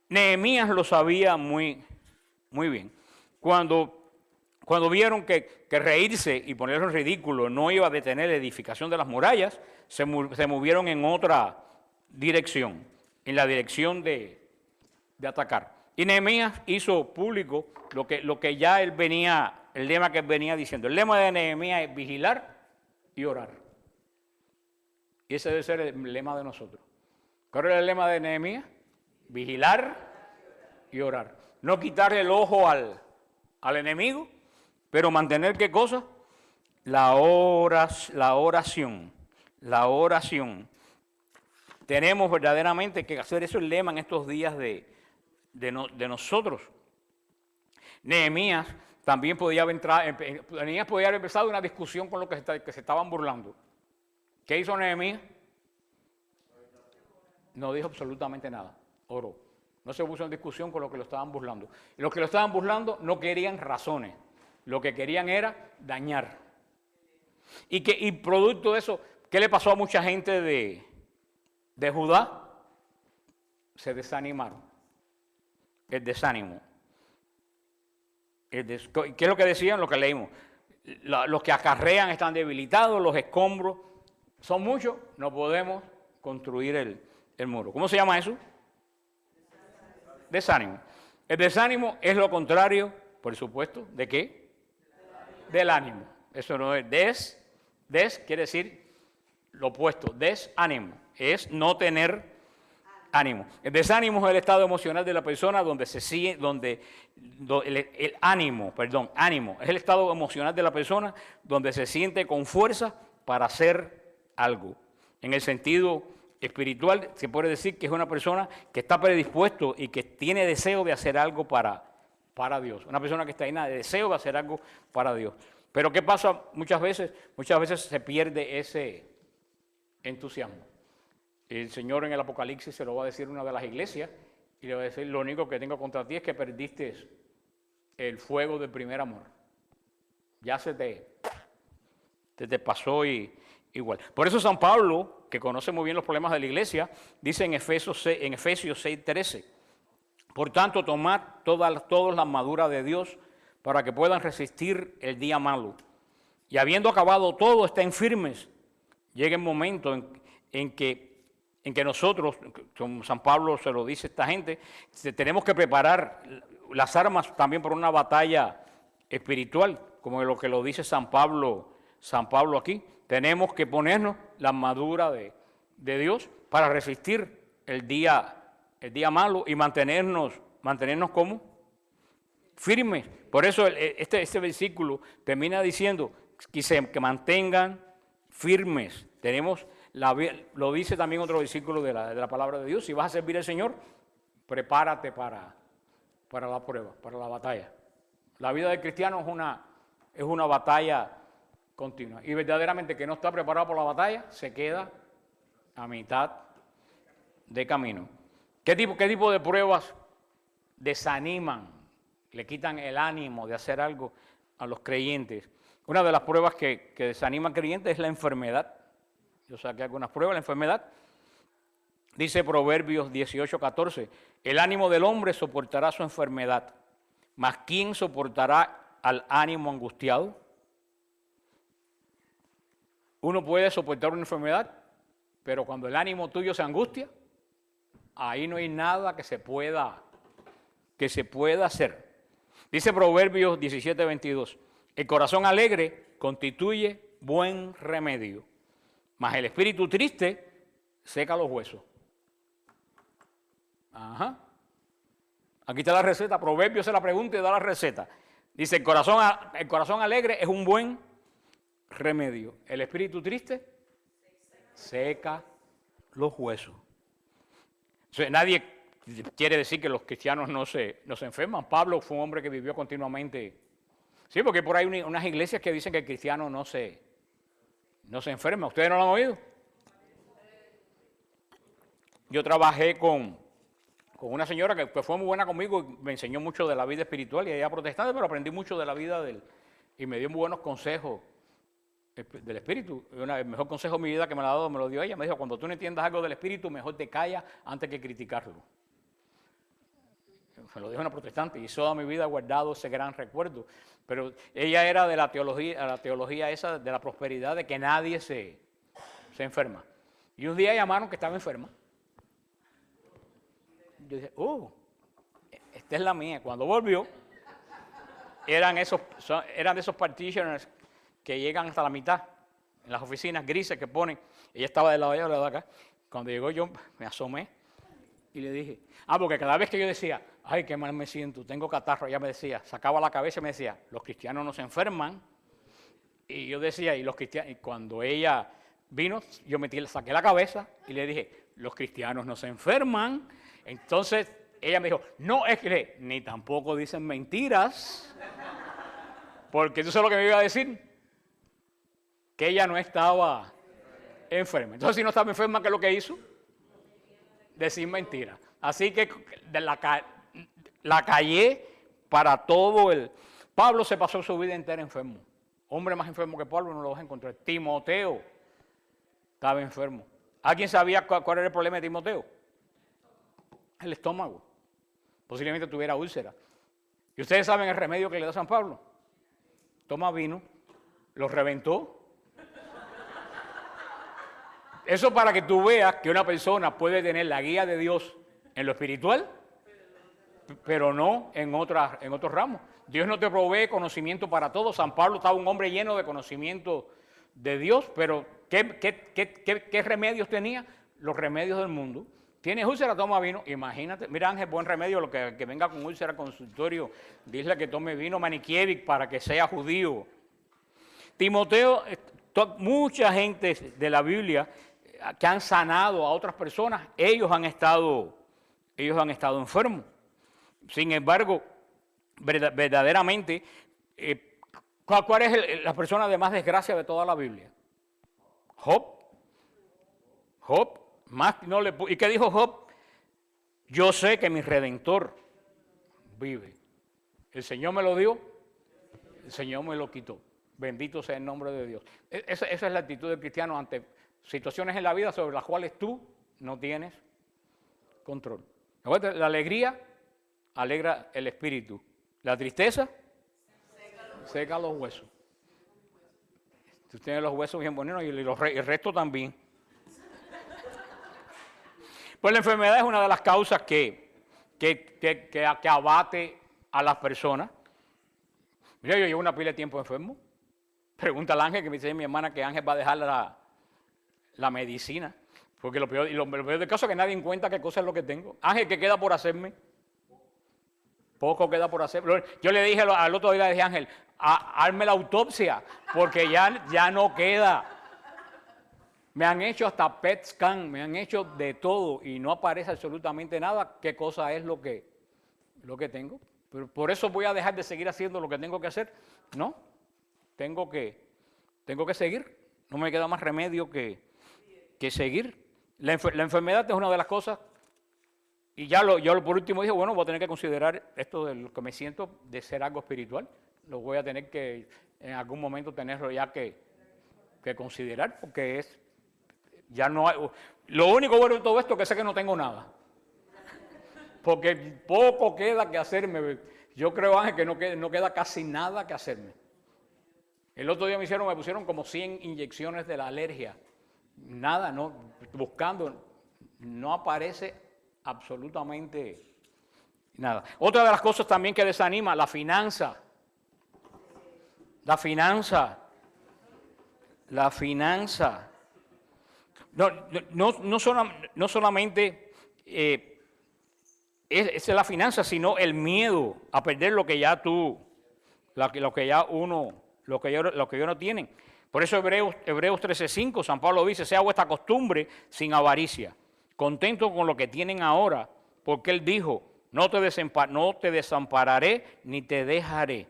Speaker 1: Nehemías lo sabía muy, muy bien. Cuando vieron que reírse y ponerlo en ridículo no iba a detener la edificación de las murallas, se movieron en otra dirección, en la dirección de atacar. Y Nehemías hizo público lo que ya él venía, el lema que él venía diciendo. El lema de Nehemías es vigilar y orar. Y ese debe ser el lema de nosotros. ¿Cuál era el lema de Nehemías? Vigilar y orar. No quitarle el ojo al enemigo, pero mantener, ¿qué cosa? La oración. Tenemos verdaderamente que hacer eso el lema en estos días de nosotros. Nehemías también podía haber empezado una discusión con los que se estaban burlando. ¿Qué hizo Nehemías? No dijo absolutamente nada, oró. No se puso en discusión con los que lo estaban burlando. Y los que lo estaban burlando no querían razones, lo que querían era dañar. Y producto de eso, ¿qué le pasó a mucha gente de Judá? Se desanimaron. El desánimo. ¿Qué es lo que decían? Lo que leímos. Los que acarrean están debilitados, los escombros son muchos, no podemos construir el muro. ¿Cómo se llama eso? Desánimo. El desánimo es lo contrario, por supuesto, ¿de qué? Del ánimo. Eso no es des quiere decir lo opuesto, desánimo, es no tener ánimo. El desánimo es el estado emocional de la persona donde el ánimo, es el estado emocional de la persona donde se siente con fuerza para hacer algo. En el sentido espiritual se puede decir que es una persona que está predispuesto y que tiene deseo de hacer algo para Dios. Una persona que está llena de deseo de hacer algo para Dios. Pero ¿qué pasa muchas veces? Muchas veces se pierde ese entusiasmo. El Señor en el Apocalipsis se lo va a decir a una de las iglesias y le va a decir: lo único que tengo contra ti es que perdiste el fuego del primer amor. Ya se te pasó igual. Por eso San Pablo, que conoce muy bien los problemas de la iglesia, dice en Efesios 6:13: por tanto, tomad toda la armadura de Dios para que puedan resistir el día malo. Y habiendo acabado todo, estén firmes. Llega el momento en que nosotros, como San Pablo se lo dice a esta gente, tenemos que preparar las armas también por una batalla espiritual, como lo que lo dice San Pablo aquí. Tenemos que ponernos la armadura de Dios para resistir el día malo y mantenernos ¿cómo? Firmes. Por eso este versículo termina diciendo: que mantengan firmes. Tenemos, lo dice también otro versículo de la palabra de Dios, si vas a servir al Señor, prepárate para la prueba, para la batalla. La vida del cristiano es una batalla continua. Y verdaderamente que no está preparado por la batalla, se queda a mitad de camino. ¿Qué tipo de pruebas desaniman, le quitan el ánimo de hacer algo a los creyentes? Una de las pruebas que desaniman al creyente es la enfermedad. Yo saqué algunas pruebas, la enfermedad. Dice Proverbios 18:14, el ánimo del hombre soportará su enfermedad, mas ¿quién soportará al ánimo angustiado? Uno puede soportar una enfermedad, pero cuando el ánimo tuyo se angustia, ahí no hay nada que se pueda hacer. Dice Proverbios 17:22, el corazón alegre constituye buen remedio, mas el espíritu triste seca los huesos. Ajá. Aquí está la receta, Proverbios se la pregunta y da la receta. Dice, el corazón alegre es un buen remedio. El espíritu triste seca los huesos. O sea, nadie quiere decir que los cristianos no se enferman. Pablo fue un hombre que vivió continuamente. Sí, porque por ahí hay unas iglesias que dicen que el cristiano no se enferma. ¿Ustedes no lo han oído? Yo trabajé con una señora que fue muy buena conmigo y me enseñó mucho de la vida espiritual y ella protestante, pero aprendí mucho de la vida de él y me dio muy buenos consejos del espíritu. El mejor consejo de mi vida que me lo dio ella. Me dijo, cuando tú no entiendas algo del espíritu, mejor te callas antes que criticarlo. Me lo dijo una protestante y toda mi vida he guardado ese gran recuerdo. Pero ella era de la teología esa de la prosperidad, de que nadie se enferma. Y un día llamaron que estaba enferma. Yo dije, esta es la mía. Cuando volvió, eran de esos partitioners que llegan hasta la mitad, en las oficinas grises que ponen. Ella estaba del lado de allá, del lado de acá. Cuando llegó yo me asomé y le dije, porque cada vez que yo decía, ay, qué mal me siento, tengo catarro, ella me decía, sacaba la cabeza y me decía, los cristianos no se enferman. Y yo decía, y cuando ella vino, yo saqué la cabeza y le dije, los cristianos no se enferman. Entonces ella me dijo, no es que ni tampoco dicen mentiras, porque tú sabes lo que me iba a decir, que ella no estaba enferma. Entonces, si no estaba enferma, ¿qué es lo que hizo? Decir mentiras. Así que la callé para todo el... Pablo se pasó su vida entera enfermo. Hombre más enfermo que Pablo no lo vas a encontrar. Timoteo estaba enfermo. ¿Alguien sabía cuál era el problema de Timoteo? El estómago. Posiblemente tuviera úlcera. ¿Y ustedes saben el remedio que le da San Pablo? Toma vino, lo reventó. Eso para que tú veas que una persona puede tener la guía de Dios en lo espiritual, pero no en otros ramos. Dios no te provee conocimiento para todo. San Pablo estaba un hombre lleno de conocimiento de Dios, pero ¿qué remedios tenía? Los remedios del mundo. ¿Tienes úlcera? Toma vino. Imagínate. Mira, Ángel, buen remedio. Lo que venga con úlcera al consultorio, dile que tome vino Manikiewicz para que sea judío. Timoteo, mucha gente de la Biblia que han sanado a otras personas, ellos han estado enfermos. Sin embargo, verdaderamente, ¿cuál es la persona de más desgracia de toda la Biblia? Job. ¿Y qué dijo Job? Yo sé que mi Redentor vive. El Señor me lo dio, el Señor me lo quitó. Bendito sea el nombre de Dios. Esa es la actitud del cristiano ante situaciones en la vida sobre las cuales tú no tienes control. La alegría alegra el espíritu. La tristeza seca los huesos. Tú tienes los huesos bien bonitos y el resto también. Pues la enfermedad es una de las causas que abate a las personas. Mira, yo llevo una pila de tiempo enfermo. Pregunta al Ángel, que me dice mi hermana que Ángel va a dejar la medicina. Porque lo peor del caso es que nadie encuentra qué cosa es lo que tengo. Ángel, ¿qué queda por hacerme? poco queda por hacer. Yo le dije al otro día, le dije, Ángel, hazme la autopsia, porque ya no queda. Me han hecho hasta PET scan, me han hecho de todo y no aparece absolutamente nada. ¿Qué cosa es lo que tengo? Pero por eso voy a dejar de seguir haciendo lo que tengo que hacer. No, tengo que seguir. No me queda más remedio que seguir. La enfermedad es una de las cosas. Y yo por último dije, bueno, voy a tener que considerar esto de lo que me siento de ser algo espiritual. Lo voy a tener que en algún momento tenerlo ya que considerar, porque ya no hay. Lo único bueno de todo esto es que sé que no tengo nada. Porque poco queda que hacerme. Yo creo, Ángel, que no queda casi nada que hacerme. El otro día me pusieron como 100 inyecciones de la alergia. Nada, no, buscando, no aparece absolutamente nada. Otra de las cosas también que desanima, la finanza. La finanza. No solamente es la finanza, sino el miedo a perder lo que ya uno tiene. Por eso Hebreos 13:5, San Pablo dice, sea vuestra costumbre sin avaricia, contento con lo que tienen ahora, porque él dijo, no te desampararé ni te dejaré.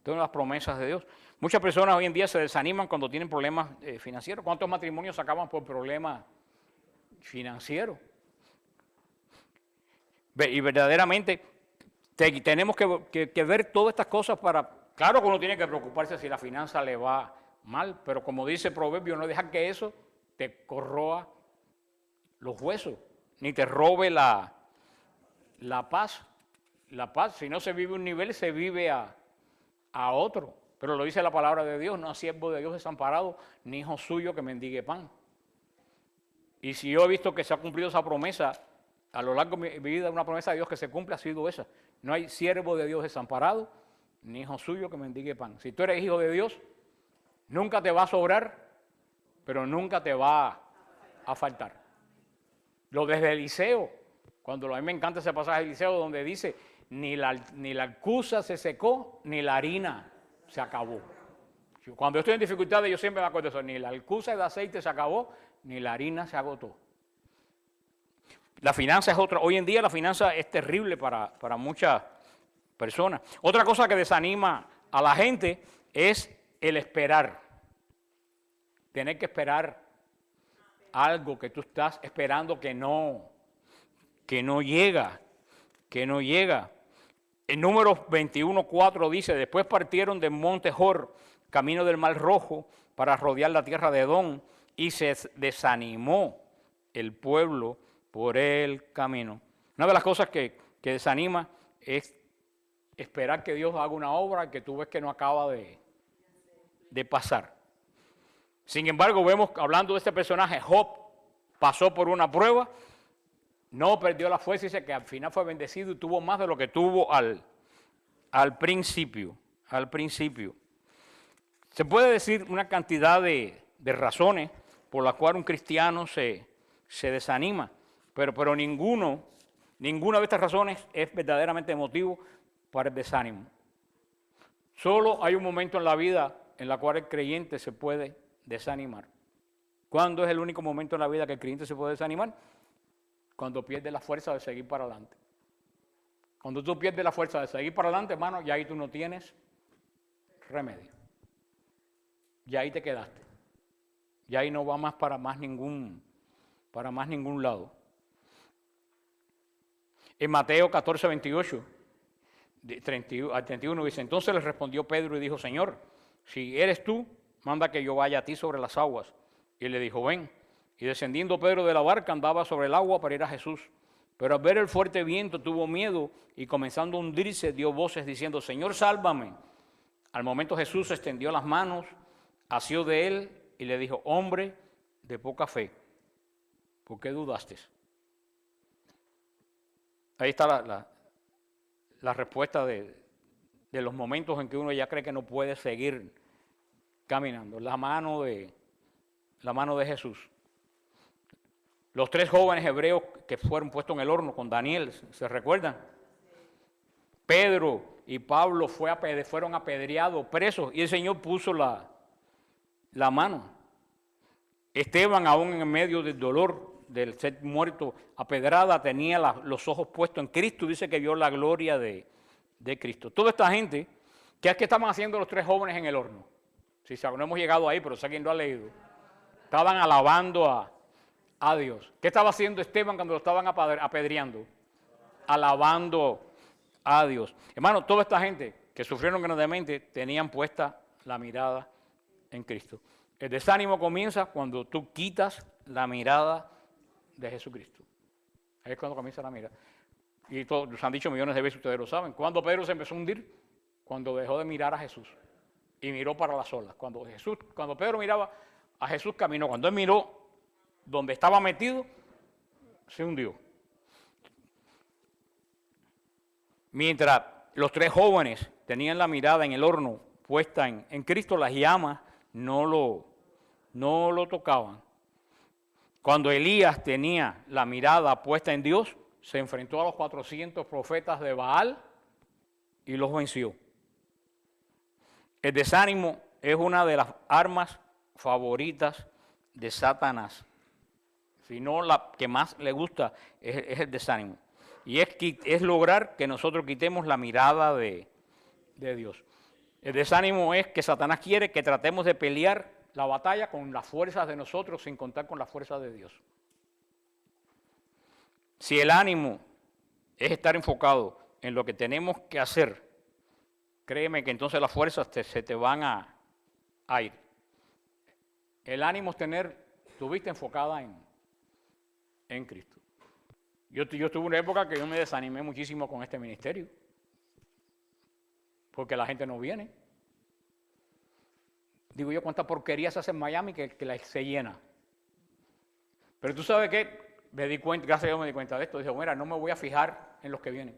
Speaker 1: Todas las promesas de Dios. Muchas personas hoy en día se desaniman cuando tienen problemas financieros. ¿Cuántos matrimonios se acaban por problemas financieros? Y verdaderamente tenemos que ver todas estas cosas para. Claro que uno tiene que preocuparse si la finanza le va mal, pero como dice el proverbio, no deja que eso te corroa los huesos, ni te robe la paz. La paz, si no se vive un nivel, se vive a otro. Pero lo dice la palabra de Dios, no siervo de Dios desamparado, ni hijo suyo que mendigue pan. Y si yo he visto que se ha cumplido esa promesa, a lo largo de mi vida, una promesa de Dios que se cumple ha sido esa. No hay siervo de Dios desamparado, ni hijo suyo que mendigue pan. Si tú eres hijo de Dios, nunca te va a sobrar, pero nunca te va a faltar. Lo desde Eliseo, cuando a mí me encanta ese pasaje de Eliseo donde dice, ni la alcuza se secó, ni la harina se acabó. Cuando yo estoy en dificultades, yo siempre me acuerdo de eso, ni la alcuza de aceite se acabó, ni la harina se agotó. La finanza es otra. Hoy en día la finanza es terrible para muchas personas. Otra cosa que desanima a la gente es el esperar. Tener que esperar algo que tú estás esperando que no llega. En Números 21:4 dice, después partieron del monte Hor, camino del Mar Rojo, para rodear la tierra de Edom, y se desanimó el pueblo por el camino. Una de las cosas que desanima es esperar que Dios haga una obra que tú ves que no acaba de pasar. Sin embargo, vemos, hablando de este personaje, Job pasó por una prueba, no perdió la fuerza, dice que al final fue bendecido y tuvo más de lo que tuvo al principio. Se puede decir una cantidad de razones por las cuales un cristiano se desanima, pero ninguna de estas razones es verdaderamente motivo para el desánimo. Solo hay un momento en la vida en la cual el creyente se puede desanimar. ¿Cuándo es el único momento en la vida que el creyente se puede desanimar? Cuando pierde la fuerza de seguir para adelante. Cuando tú pierdes la fuerza de seguir para adelante, hermano, ya ahí tú no tienes remedio. Ya ahí te quedaste. Ya ahí no va más para más ningún lado. En Mateo 14:28, 30 al 31 dice, entonces le respondió Pedro y dijo, Señor, si eres tú, manda que yo vaya a ti sobre las aguas. Y él le dijo, ven. Y descendiendo Pedro de la barca andaba sobre el agua para ir a Jesús. Pero al ver el fuerte viento tuvo miedo y comenzando a hundirse dio voces diciendo, Señor, sálvame. Al momento Jesús extendió las manos, asió de él y le dijo, hombre de poca fe, ¿por qué dudaste? Ahí está la respuesta de los momentos en que uno ya cree que no puede seguir caminando. La mano de Jesús. Los 3 jóvenes hebreos que fueron puestos en el horno con Daniel, ¿se recuerdan? Pedro y Pablo fueron apedreados, presos, y el Señor puso la mano. Esteban, aún en medio del dolor del ser muerto a pedrada, tenía los ojos puestos en Cristo, dice que vio la gloria de Cristo. Toda esta gente, ¿qué estaban haciendo los tres jóvenes en el horno? Si no hemos llegado ahí, pero sé quién lo ha leído. Estaban alabando a Dios. ¿Qué estaba haciendo Esteban cuando lo estaban apedreando? Alabando a Dios. Hermano, toda esta gente que sufrieron grandemente tenían puesta la mirada en Cristo. El desánimo comienza cuando tú quitas la mirada de Jesucristo. Ahí es cuando comienza la mirada. Y todos nos han dicho millones de veces, ustedes lo saben. Cuando Pedro se empezó a hundir, cuando dejó de mirar a Jesús y miró para las olas. Cuando Pedro miraba a Jesús, caminó. Cuando él miró donde estaba metido, se hundió. Mientras los tres jóvenes tenían la mirada en el horno puesta en Cristo, las llamas no lo tocaban. Cuando Elías tenía la mirada puesta en Dios, se enfrentó a los 400 profetas de Baal y los venció. El desánimo es una de las armas favoritas de Satanás. Si no, la que más le gusta es el desánimo. Y es lograr que nosotros quitemos la mirada de Dios. El desánimo es que Satanás quiere que tratemos de pelear la batalla con las fuerzas de nosotros sin contar con las fuerzas de Dios. Si el ánimo es estar enfocado en lo que tenemos que hacer, créeme que entonces las fuerzas se te van a ir. El ánimo es tener tu vista enfocada en Cristo. Yo tuve una época que yo me desanimé muchísimo con este ministerio, porque la gente no viene. Digo yo, cuánta porquería se hace en Miami que se llena. Pero tú sabes qué, me di cuenta, gracias a Dios me di cuenta de esto. Dije, mira, no me voy a fijar en los que vienen,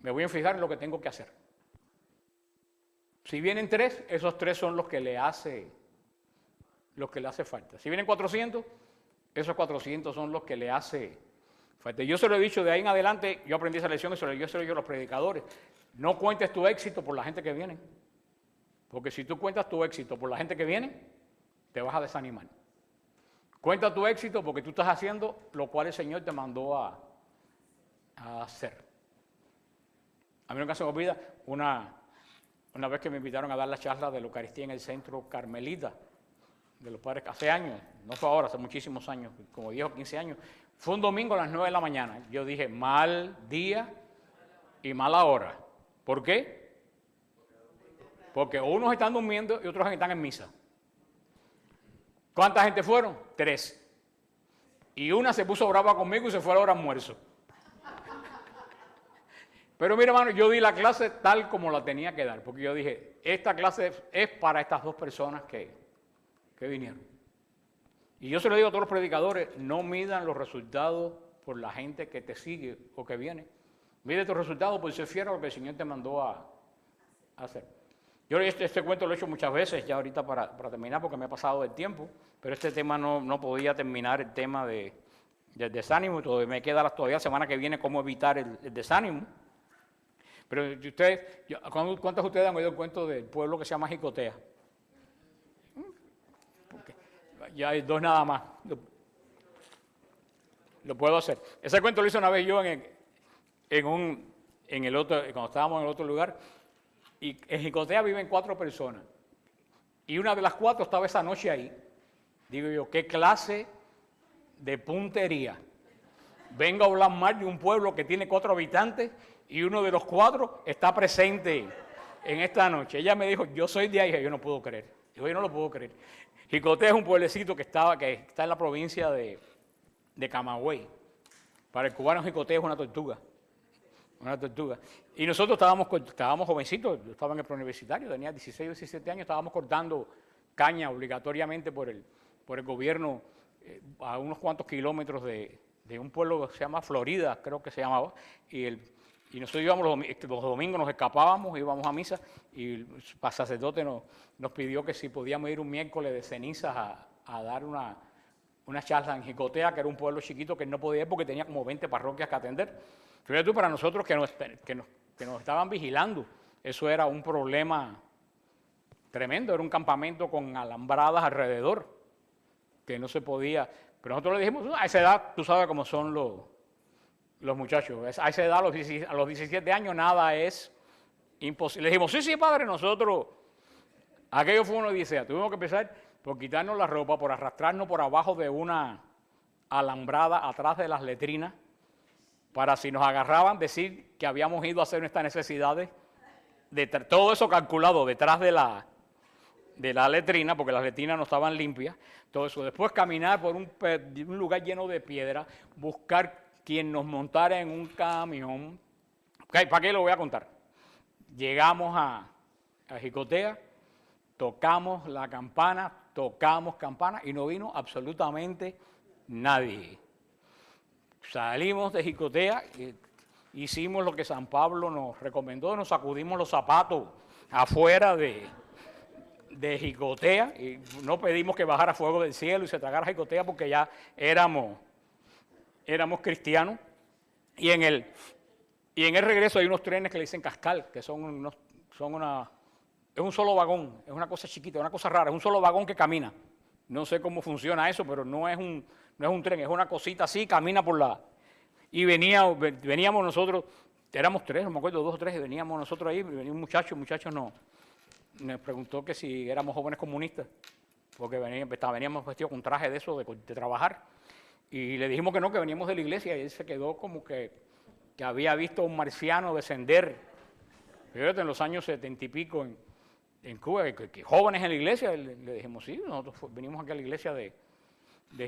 Speaker 1: me voy a fijar en lo que tengo que hacer. Si vienen 3, esos 3 son los que le hace falta. Si vienen 400, esos 400 son los que le hace falta. Yo se lo he dicho de ahí en adelante, yo aprendí esa lección y yo se lo digo a los predicadores. No cuentes tu éxito por la gente que viene. Porque si tú cuentas tu éxito por la gente que viene, te vas a desanimar. Cuenta tu éxito porque tú estás haciendo lo cual el Señor te mandó a hacer. A mí nunca se me olvida una vez que me invitaron a dar la charla de la Eucaristía en el Centro Carmelita de los Padres, hace años, no fue ahora, hace muchísimos años, como 10 o 15 años. Fue un domingo a las 9 de la mañana. Yo dije, mal día y mala hora. ¿Por qué? Porque unos están durmiendo y otros están en misa. ¿Cuánta gente fueron? 3. Y una se puso brava conmigo y se fue a la hora de almuerzo. Pero mira, hermano, yo di la clase tal como la tenía que dar, porque yo dije, esta clase es para estas 2 personas que vinieron. Y yo se lo digo a todos los predicadores, no midan los resultados por la gente que te sigue o que viene. Mide tus resultados por ser fiel a lo que el Señor te mandó a hacer. Yo este cuento lo he hecho muchas veces, ya ahorita para terminar, porque me ha pasado el tiempo, pero este tema no podía terminar, el tema del desánimo, y todavía me queda todavía la semana que viene cómo evitar el desánimo. Pero ¿cuántos de ustedes han oído el cuento del pueblo que se llama Jicotea? Porque ya hay 2 nada más. Lo puedo hacer. Ese cuento lo hice una vez yo cuando estábamos en el otro lugar. Y en Jicotea viven 4 personas. Y una de las 4 estaba esa noche ahí. Digo yo, ¿qué clase de puntería? Vengo a hablar mal de un pueblo que tiene 4 habitantes y uno de los 4 está presente en esta noche. Ella me dijo, yo soy de ahí. Yo no puedo creer. Yo no lo puedo creer. Jicotea es un pueblecito que está en la provincia de Camagüey. Para el cubano Jicotea es una tortuga. Una tortuga. Y nosotros estábamos jovencitos, yo estaba en el preuniversitario, tenía 16 o 17 años, estábamos cortando caña obligatoriamente por el gobierno a unos cuantos kilómetros de un pueblo que se llama Florida, creo que se llamaba, y nosotros íbamos los domingos, nos escapábamos, íbamos a misa, y el sacerdote nos pidió que si podíamos ir un miércoles de cenizas a dar una charla en Jicotea, que era un pueblo chiquito que él no podía ir porque tenía como 20 parroquias que atender. Fíjate tú, para nosotros que
Speaker 2: que nos estaban vigilando. Eso era un problema tremendo, era un campamento con alambradas alrededor, que no se podía. Pero nosotros le dijimos, a esa edad, tú sabes cómo son los muchachos, a esa edad, a los 17 años, nada es imposible. Le dijimos, sí, padre, nosotros, aquello fue una odisea, tuvimos que empezar por quitarnos la ropa, por arrastrarnos por abajo de una alambrada atrás de las letrinas, para si nos agarraban decir que habíamos ido a hacer nuestras necesidades, todo eso calculado detrás de la letrina, porque las letrinas no estaban limpias, todo eso. Después caminar por un lugar lleno de piedra, buscar quien nos montara en un camión. ¿Para qué lo voy a contar? Llegamos a Jicotea, tocamos la campana, y no vino absolutamente nadie. Salimos de Jicotea, hicimos lo que San Pablo nos recomendó, nos sacudimos los zapatos afuera de Jicotea, y no pedimos que bajara fuego del cielo y se tragara Jicotea porque ya éramos cristianos. Y en el regreso hay unos trenes que le dicen cascal, que es un solo vagón, es una cosa chiquita, una cosa rara, es un solo vagón que camina. No sé cómo funciona eso, pero no es un tren, es una cosita así, camina por la... Y veníamos nosotros, éramos tres, no me acuerdo, 2 o 3, y veníamos nosotros ahí, venía un muchacho nos preguntó que si éramos jóvenes comunistas, porque veníamos vestidos con traje de eso, de trabajar, y le dijimos que no, que veníamos de la iglesia, y él se quedó como que había visto a un marciano descender, fíjate, en los años 70 y pico en Cuba, que jóvenes en la iglesia. Le dijimos, sí, nosotros venimos aquí a la iglesia de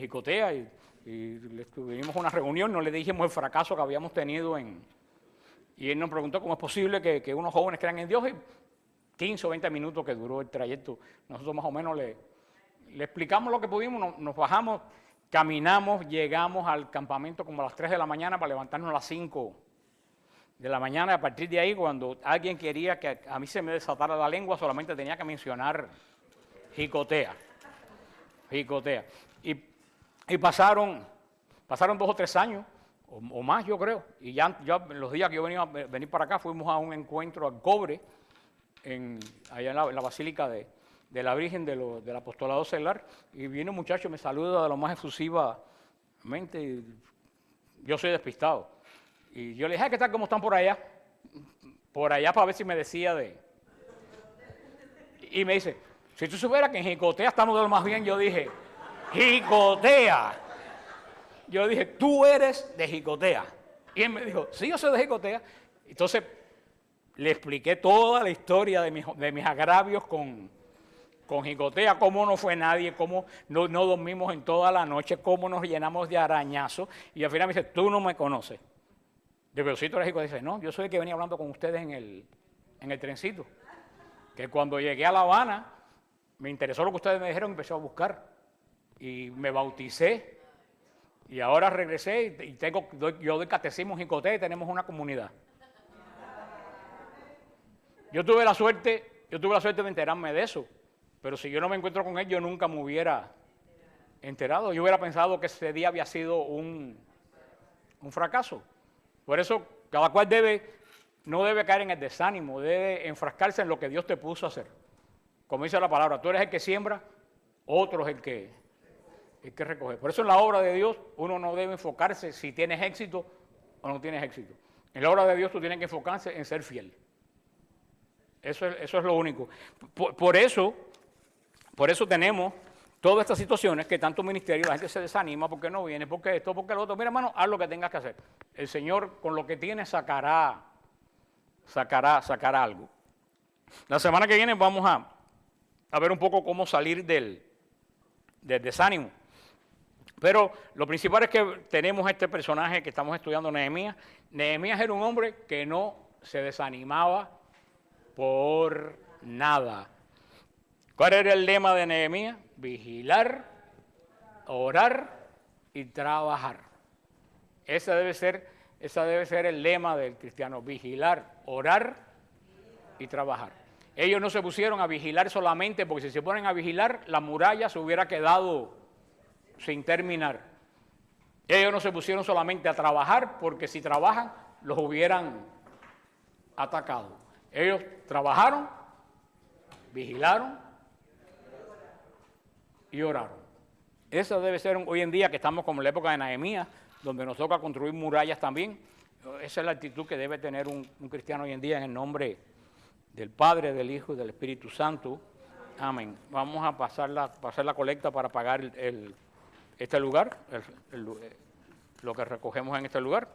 Speaker 2: Jicotea y vinimos a una reunión, no le dijimos el fracaso que habíamos tenido y él nos preguntó cómo es posible que unos jóvenes crean en Dios, y 15 o 20 minutos que duró el trayecto, nosotros más o menos le explicamos lo que pudimos, nos bajamos, caminamos, llegamos al campamento como a las 3 de la mañana para levantarnos a las 5 de la mañana, y a partir de ahí, cuando alguien quería que a mí se me desatara la lengua, solamente tenía que mencionar Jicotea. Y pasaron 2 o 3 años, o más yo creo, y ya los días que yo venir para acá, fuimos a un encuentro al cobre, allá en la Basílica de la Virgen del Apostolado Celular, y viene un muchacho, me saluda de lo más efusivamente, y yo soy despistado. Y yo le dije, ¿qué tal? ¿Cómo están por allá? Por allá para ver si me decía Y me dice, si tú supieras que en Jicotea estamos de lo más bien, yo dije, Jicotea. Yo dije, tú eres de Jicotea. Y él me dijo, sí, yo soy de Jicotea. Entonces, le expliqué toda la historia de mis agravios con Jicotea, cómo no fue nadie, cómo no dormimos en toda la noche, cómo nos llenamos de arañazos. Y al final me dice, tú no me conoces. Digo, sí, tú eres Jicotea. Dice, no, yo soy el que venía hablando con ustedes en el trencito. Que cuando llegué a La Habana, me interesó lo que ustedes me dijeron y empecé a buscar. Y me bauticé. Y ahora regresé y yo doy catecismo en Jicotea y tenemos una comunidad. Yo tuve la suerte de enterarme de eso. Pero si yo no me encuentro con él, yo nunca me hubiera enterado. Yo hubiera pensado que ese día había sido un fracaso. Por eso, cada cual no debe caer en el desánimo, debe enfrascarse en lo que Dios te puso a hacer. Como dice la palabra, tú eres el que siembra, otro es el que recoge. Por eso en la obra de Dios uno no debe enfocarse si tienes éxito o no tienes éxito. En la obra de Dios tú tienes que enfocarse en ser fiel. Eso es lo único. Por eso tenemos todas estas situaciones que tanto ministerio, la gente se desanima porque no viene, porque esto, porque lo otro. Mira, hermano, haz lo que tengas que hacer. El Señor con lo que tiene sacará algo. La semana que viene vamos a ver un poco cómo salir del desánimo. Pero lo principal es que tenemos este personaje que estamos estudiando, Nehemías. Nehemías era un hombre que no se desanimaba por nada. ¿Cuál era el lema de Nehemías? Vigilar, orar y trabajar. Ese debe ser el lema del cristiano, vigilar, orar y trabajar. Ellos no se pusieron a vigilar solamente, porque si se ponen a vigilar, la muralla se hubiera quedado sin terminar. Ellos no se pusieron solamente a trabajar, porque si trabajan, los hubieran atacado. Ellos trabajaron, vigilaron y oraron. Esa debe ser hoy en día que estamos como en la época de Nehemías, donde nos toca construir murallas también. Esa es la actitud que debe tener un cristiano hoy en día en el nombre del Padre, del Hijo y del Espíritu Santo. Amén. Vamos a pasar la colecta para pagar este lugar, lo que recogemos en este lugar.